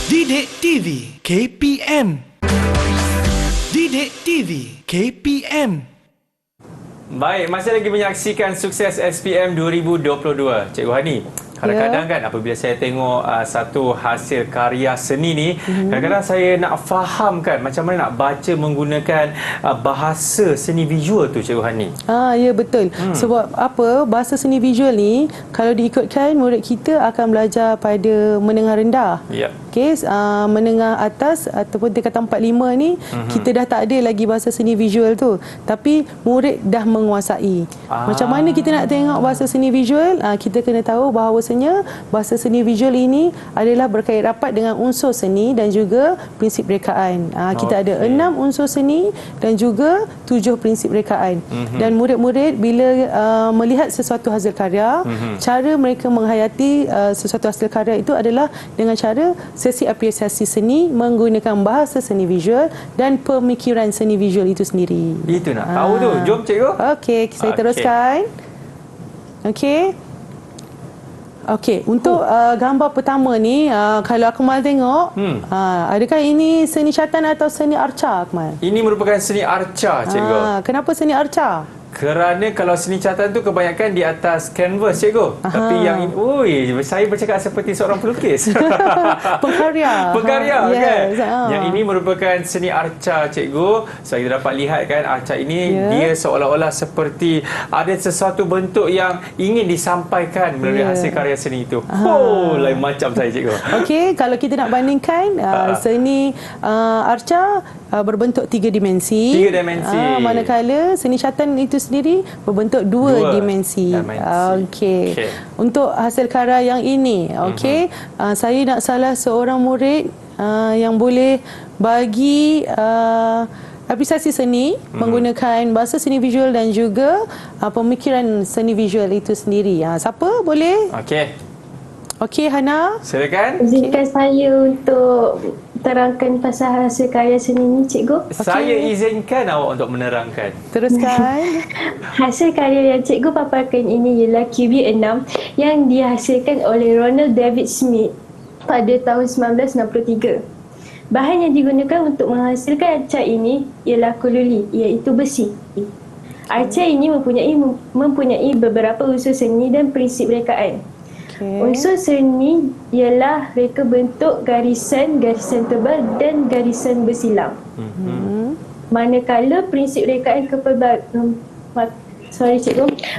Didik TV KPM. Didik TV KPM. Baik, masih lagi menyaksikan Sukses SPM 2022. Cikgu Hani, kadang-kadang kan apabila saya tengok satu hasil karya seni ni, kadang-kadang saya nak faham kan macam mana nak baca menggunakan bahasa seni visual tu, Cikgu Hani. Ya, betul. Sebab apa, bahasa seni visual ni kalau diikutkan, murid kita akan belajar pada menengah rendah. Ya. Okey, menengah atas ataupun tingkatan 45 ni, kita dah tak ada lagi bahasa seni visual tu. Tapi murid dah menguasai. Macam mana kita nak tengok bahasa seni visual? Kita kena tahu bahawasanya bahasa seni visual ini adalah berkait rapat dengan unsur seni dan juga prinsip rekaan. Kita ada 6 unsur seni dan juga 7 prinsip rekaan. Dan murid-murid bila melihat sesuatu hasil karya, cara mereka menghayati sesuatu hasil karya itu adalah dengan cara sesi apresiasi seni menggunakan bahasa seni visual dan pemikiran seni visual itu sendiri. Itu nak tahu tu. Jom cikgu. Okey, saya teruskan. Okey. Okey, untuk gambar pertama ni, kalau Akmal tengok, adakah ini seni catan atau seni arca, Akmal? Ini merupakan seni arca, cikgu. Kenapa seni arca? Kerana kalau seni catatan tu kebanyakan di atas kanvas, cikgu. Tapi yang ini, saya bercakap seperti seorang pelukis. Pengkarya. Pengkarya, Yes. kan? Yang ini merupakan seni arca, cikgu. So, kita dapat lihat kan arca ini, dia seolah-olah seperti ada sesuatu bentuk yang ingin disampaikan melalui hasil karya seni itu. Lain macam saya, cikgu. Okey, kalau kita nak bandingkan seni arca berbentuk 3 dimensi. 3 dimensi. Manakala seni catatan itu sendiri berbentuk 2 dimensi. Okey. Untuk hasil karya yang ini, saya nak salah seorang murid yang boleh bagi apresiasi seni menggunakan bahasa seni visual dan juga pemikiran seni visual itu sendiri. Siapa boleh? Okey, Hana. Silakan. Izinkan saya untuk terangkan pasal hasil karya seni ni, cikgu. Saya izinkan awak untuk menerangkan. Teruskan. Hasil karya yang cikgu paparkan ini ialah QB6 yang dihasilkan oleh Ronald David Smith pada tahun 1963. Bahan yang digunakan untuk menghasilkan arca ini ialah kululi, iaitu besi. Arca ini mempunyai beberapa unsur seni dan prinsip rekaan. Unsur seni ialah reka bentuk garisan tebal dan garisan bersilang. Manakala prinsip rekaan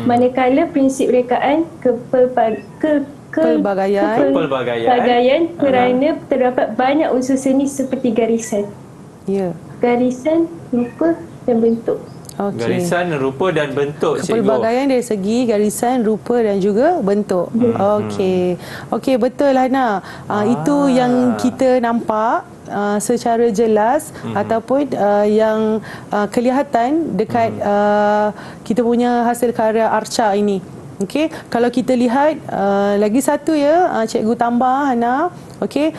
manakala prinsip rekaan pelbagaian kerana terdapat banyak unsur seni seperti garisan. Garisan, rupa dan bentuk. Garisan, rupa dan bentuk, cikgu. Pelbagaian dari segi garisan, rupa dan juga bentuk. Okey, betul, Hana. Itu yang kita nampak secara jelas ataupun yang kelihatan dekat kita punya hasil karya arca ini. Okey, kalau kita lihat lagi satu cikgu tambah, Hana. Okey,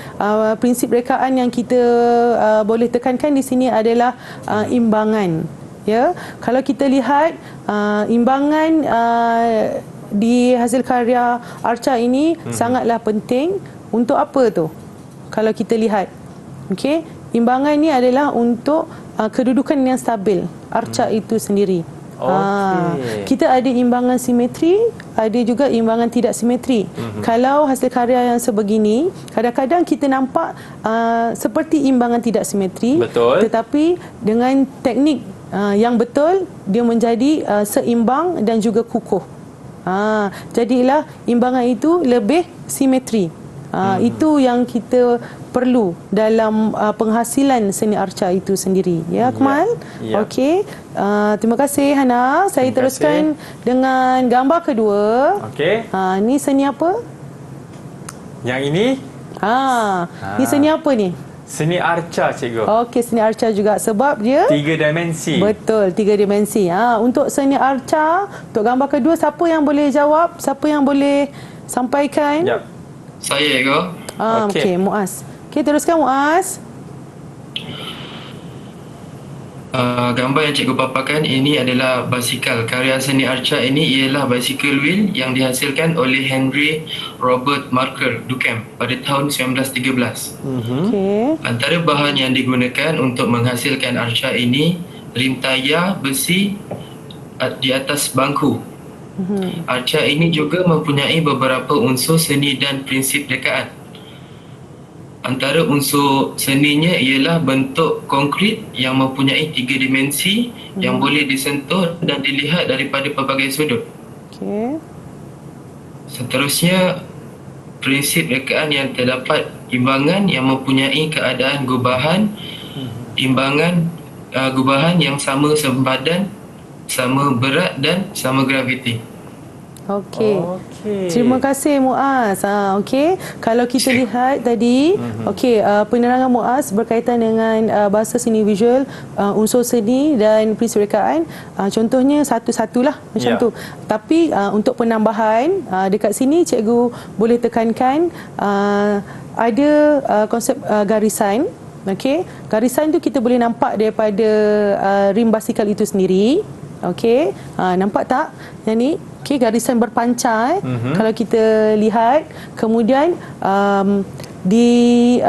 prinsip rekaan yang kita boleh tekankan di sini adalah imbangan. Kalau kita lihat imbangan di hasil karya arca ini sangatlah penting. Untuk apa tu? Kalau kita lihat, okey, imbangan ni adalah untuk kedudukan yang stabil arca itu sendiri. Kita ada imbangan simetri, ada juga imbangan tidak simetri. Kalau hasil karya yang sebegini, kadang-kadang kita nampak seperti imbangan tidak simetri. Betul. Tetapi dengan teknik yang betul, dia menjadi seimbang dan juga kukuh. Jadilah imbangan itu lebih simetri. Itu yang kita perlu dalam penghasilan seni arca itu sendiri. Akmal? Okey. Terima kasih, Hana. Saya teruskan dengan gambar kedua. Ni seni apa? Yang ini? Ni seni apa ni? Seni arca, cikgu. Okey, seni arca juga sebab dia 3 dimensi. Betul, 3 dimensi. Untuk seni arca, untuk gambar kedua, siapa yang boleh jawab? Siapa yang boleh sampaikan? Saya, cikgu. Okey, Muaz. Okey, teruskan, Muaz. Gambar yang cikgu paparkan ini adalah basikal. Karya seni arca ini ialah bicycle wheel yang dihasilkan oleh Henry Robert Marker Duchamp pada tahun 1913. Antara bahan yang digunakan untuk menghasilkan arca ini rim tayar besi di atas bangku. Arca ini juga mempunyai beberapa unsur seni dan prinsip rekaan. Antara unsur seninya ialah bentuk konkret yang mempunyai 3 dimensi yang boleh disentuh dan dilihat daripada pelbagai sudut. Seterusnya, prinsip rekaan yang terdapat imbangan yang mempunyai keadaan gubahan, imbangan gubahan yang sama sempadan, sama berat dan sama graviti. Okey. Terima kasih, Muaz. Okey, kalau kita lihat tadi, penerangan Muaz berkaitan dengan bahasa seni visual, unsur seni dan prinsip rekaan. Contohnya satu-satulah macam tu. Tapi untuk penambahan dekat sini, cikgu boleh tekankan ada konsep garisan. Okey, garisan tu kita boleh nampak daripada rim basikal itu sendiri. Okey, nampak tak? Yang ni, okey, garisan berpancar. Kalau kita lihat, kemudian di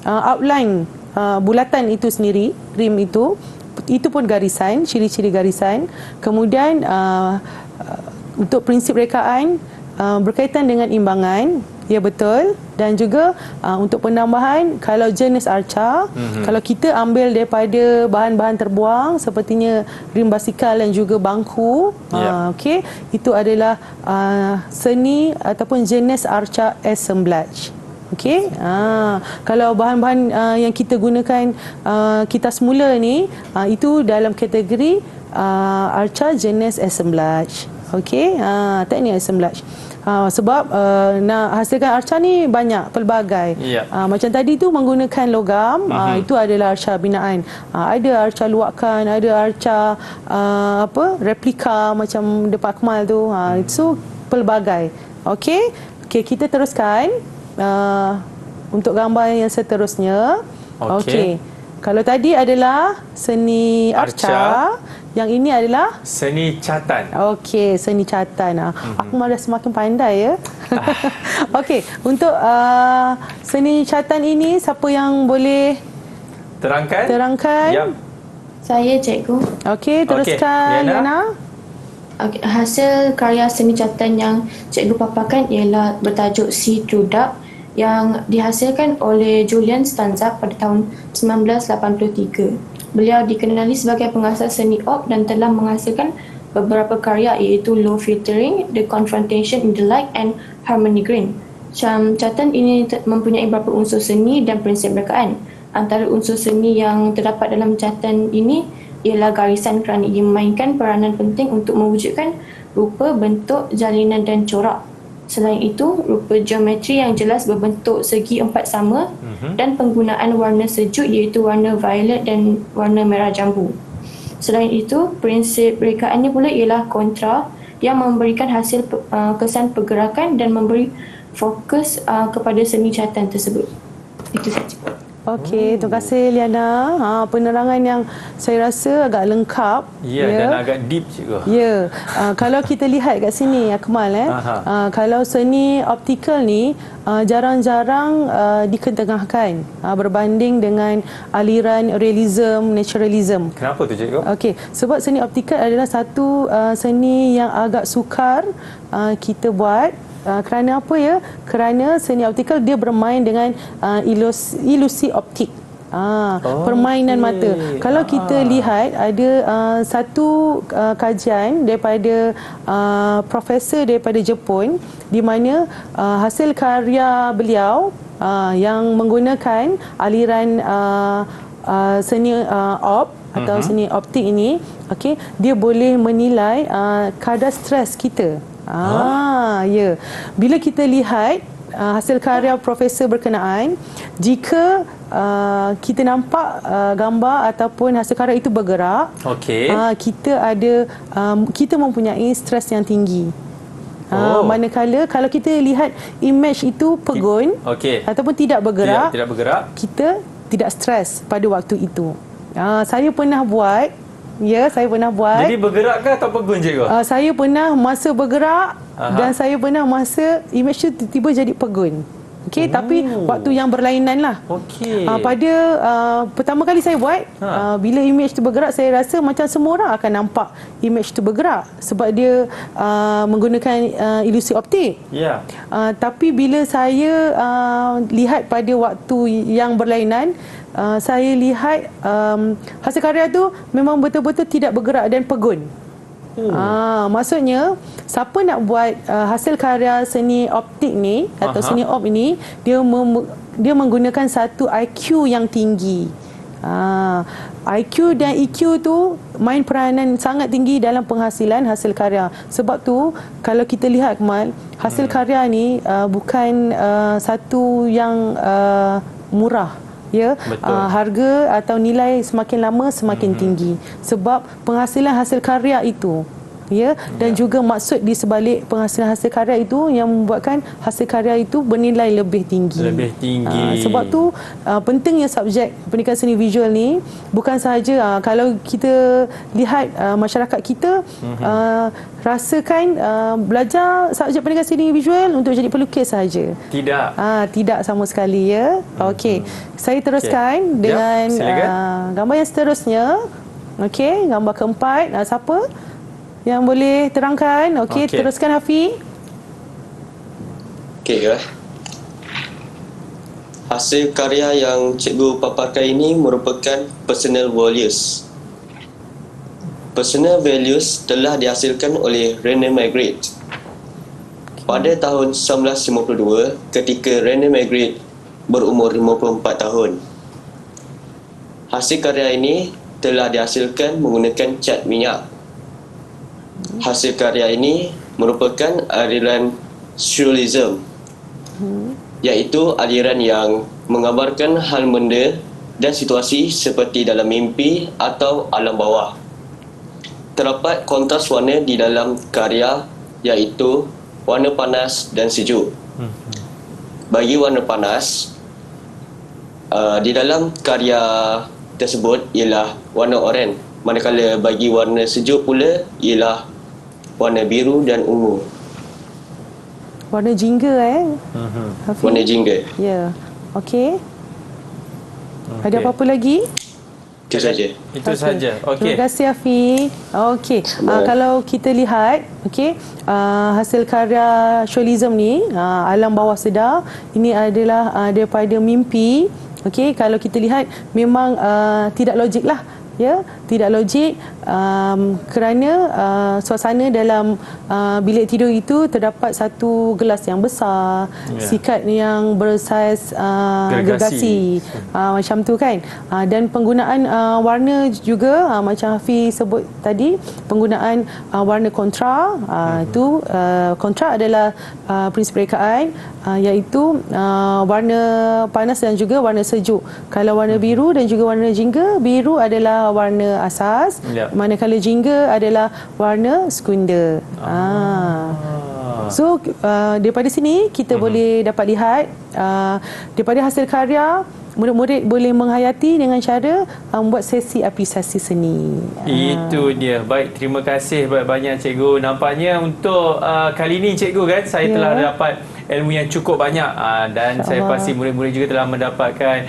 outline bulatan itu sendiri, rim itu, itu pun garisan, ciri-ciri garisan. Kemudian untuk prinsip rekaan berkaitan dengan imbangan, ya betul. Dan juga untuk penambahan, kalau jenis arca, kalau kita ambil daripada bahan-bahan terbuang sepertinya rim basikal dan juga bangku, okey, itu adalah seni ataupun jenis arca assemblage. Okey, kalau bahan-bahan yang kita gunakan kita semula ni, itu dalam kategori arca jenis assemblage. Okey, teknik assemblage. Sebab nak hasilkan arca ni banyak, pelbagai. Macam tadi tu menggunakan logam, itu adalah arca binaan. Ada arca luakan, ada arca replika macam Depak Akmal tu. Itu pelbagai. Okey, kita teruskan. Untuk gambar yang seterusnya. Okey. Kalau tadi adalah seni arca, yang ini adalah seni catan. Okey, seni catan. Aku malah semakin pandai ya. Okey, untuk seni catan ini siapa yang boleh terangkan? Yep. Saya cikgu. Okey, teruskan Liana. Okay, hasil karya seni catan yang cikgu paparkan ialah bertajuk Si True Dark yang dihasilkan oleh Julian Stanzak pada tahun 1983. Beliau dikenali sebagai pengasas seni op dan telah menghasilkan beberapa karya iaitu Low Filtering, The Confrontation in the Light and Harmony Green. Catan ini mempunyai beberapa unsur seni dan prinsip rekaan. Antara unsur seni yang terdapat dalam catan ini ialah garisan kerana ia memainkan peranan penting untuk mewujudkan rupa, bentuk, jalinan dan corak. Selain itu, rupa geometri yang jelas berbentuk segi empat sama dan penggunaan warna sejuk iaitu warna violet dan warna merah jambu. Selain itu, prinsip rekaannya pula ialah kontra yang memberikan hasil kesan pergerakan dan memberi fokus kepada seni catan tersebut. Itu saja. Okey, terima kasih Liana. Penerangan yang saya rasa agak lengkap. Dan agak deep juga. Kalau kita lihat kat sini Akmal, kalau seni optikal ni jarang-jarang diketengahkan berbanding dengan aliran realism, naturalism. Kenapa tu cikgu? Okey, sebab seni optikal adalah satu seni yang agak sukar kita buat. Kerana apa ya? Kerana seni optikal dia bermain dengan ilusi optik. Permainan mata. Kalau kita lihat ada satu kajian daripada profesor daripada Jepun di mana hasil karya beliau yang menggunakan aliran seni op atau seni optik ini, okey, dia boleh menilai kadar stres kita. Bila kita lihat hasil karya profesor berkenaan, jika kita nampak gambar ataupun hasil karya itu bergerak, kita mempunyai stres yang tinggi. Manakala kalau kita lihat image itu pegun ataupun tidak bergerak, kita tidak stres pada waktu itu. Saya pernah buat. Saya pernah buat. Jadi bergerak ke atau pegun cikgu? Saya pernah masa bergerak dan saya pernah masa image tu tiba-tiba jadi pegun. Okey, tapi waktu yang berlainan lah. Pada pertama kali saya buat, bila image tu bergerak, saya rasa macam semua orang akan nampak image tu bergerak sebab dia menggunakan ilusi optik. Tapi bila saya lihat pada waktu yang berlainan, saya lihat hasil karya tu memang betul-betul tidak bergerak dan pegun. Maksudnya siapa nak buat hasil karya seni optik ni atau seni op ini, dia menggunakan satu IQ yang tinggi. IQ dan EQ tu main peranan sangat tinggi dalam penghasilan hasil karya. Sebab tu kalau kita lihat Akmal, hasil karya ni bukan satu yang murah. Harga atau nilai semakin lama semakin tinggi sebab penghasilan hasil karya itu dan juga maksud di sebalik penghasilan hasil karya itu yang membuatkan hasil karya itu bernilai lebih tinggi. Sebab tu pentingnya subjek pendidikan seni visual ni bukan sahaja kalau kita lihat masyarakat kita rasakan belajar subjek pendidikan seni visual untuk jadi pelukis sahaja. Tidak sama sekali ya. Okey, saya teruskan dengan gambar yang seterusnya. Okey, gambar keempat. Siapa yang boleh terangkan? Okey, teruskan Hafiz. Okey. Hasil karya yang cikgu paparkan ini merupakan personal values. Personal values telah dihasilkan oleh René Magritte. Pada tahun 1952, ketika René Magritte berumur 54 tahun. Hasil karya ini telah dihasilkan menggunakan cat minyak. Hasil karya ini merupakan aliran surrealism, iaitu aliran yang menggambarkan hal benda dan situasi seperti dalam mimpi atau alam bawah. Terdapat kontras warna di dalam karya, iaitu warna panas dan sejuk. Bagi warna panas, di dalam karya tersebut ialah warna oranye, manakala bagi warna sejuk pula ialah warna biru dan ungu. Warna jingga Hafiz? Warna jingga. Ya. Okey. Ada apa-apa lagi? Itu saja. Itu saja. Okey. Terima kasih Hafiz. Okey. Kalau kita lihat, hasil karya surrealism ni, alam bawah sedar, ini adalah daripada mimpi. Okey, kalau kita lihat memang tidak logik lah. Ya, tidak logik kerana suasana dalam bilik tidur itu terdapat satu gelas yang besar, sikat yang bersaiz gergasi, macam tu kan. Dan penggunaan warna juga macam Hafiz sebut tadi, penggunaan warna kontra. Itu kontra adalah prinsip rekaan, iaitu warna panas dan juga warna sejuk. Kalau warna biru dan juga warna jingga, biru adalah warna asas, manakala jingga adalah warna sekunder. So daripada sini kita boleh dapat lihat daripada hasil karya, murid-murid boleh menghayati dengan cara membuat sesi apresiasi seni. Itu dia. Baik, terima kasih banyak cikgu. Nampaknya untuk kali ini cikgu kan, saya telah dapat ilmu yang cukup banyak dan saya pasti murid-murid juga telah mendapatkan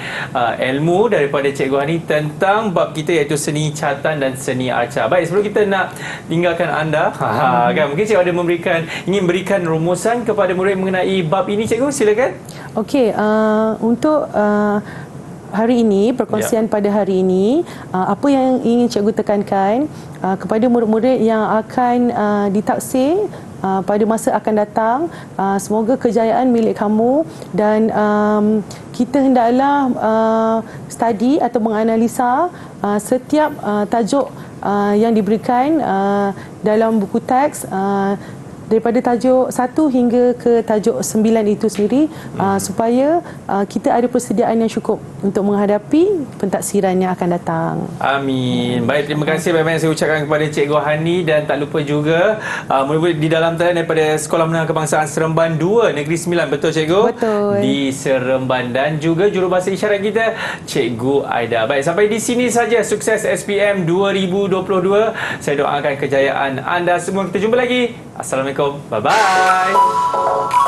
ilmu daripada Cikgu Hani tentang bab kita iaitu seni catatan dan seni arca. Baik, sebelum kita nak tinggalkan anda, kan mungkin cikgu ada ingin berikan rumusan kepada murid mengenai bab ini cikgu, silakan. Okey, untuk hari ini, perkongsian pada hari ini, apa yang ingin cikgu tekankan kepada murid-murid yang akan ditaksir pada masa akan datang, semoga kejayaan milik kamu dan kita hendaklah study atau menganalisa setiap tajuk yang diberikan dalam buku teks, daripada tajuk 1 hingga ke tajuk 9 itu sendiri, supaya kita ada persediaan yang cukup untuk menghadapi pentaksiran yang akan datang. Amin. Baik, terima kasih banyak-banyak saya ucapkan kepada Cikgu Hani dan tak lupa juga murid-murid di dalam talian daripada Sekolah Menengah Kebangsaan Seremban 2 Negeri 9, betul Cikgu? Betul. Di Seremban, dan juga jurubahasa isyarat kita Cikgu Aida. Baik, sampai di sini saja sukses SPM 2022. Saya doakan kejayaan anda semua. Kita jumpa lagi. Assalamualaikum. Bye-bye.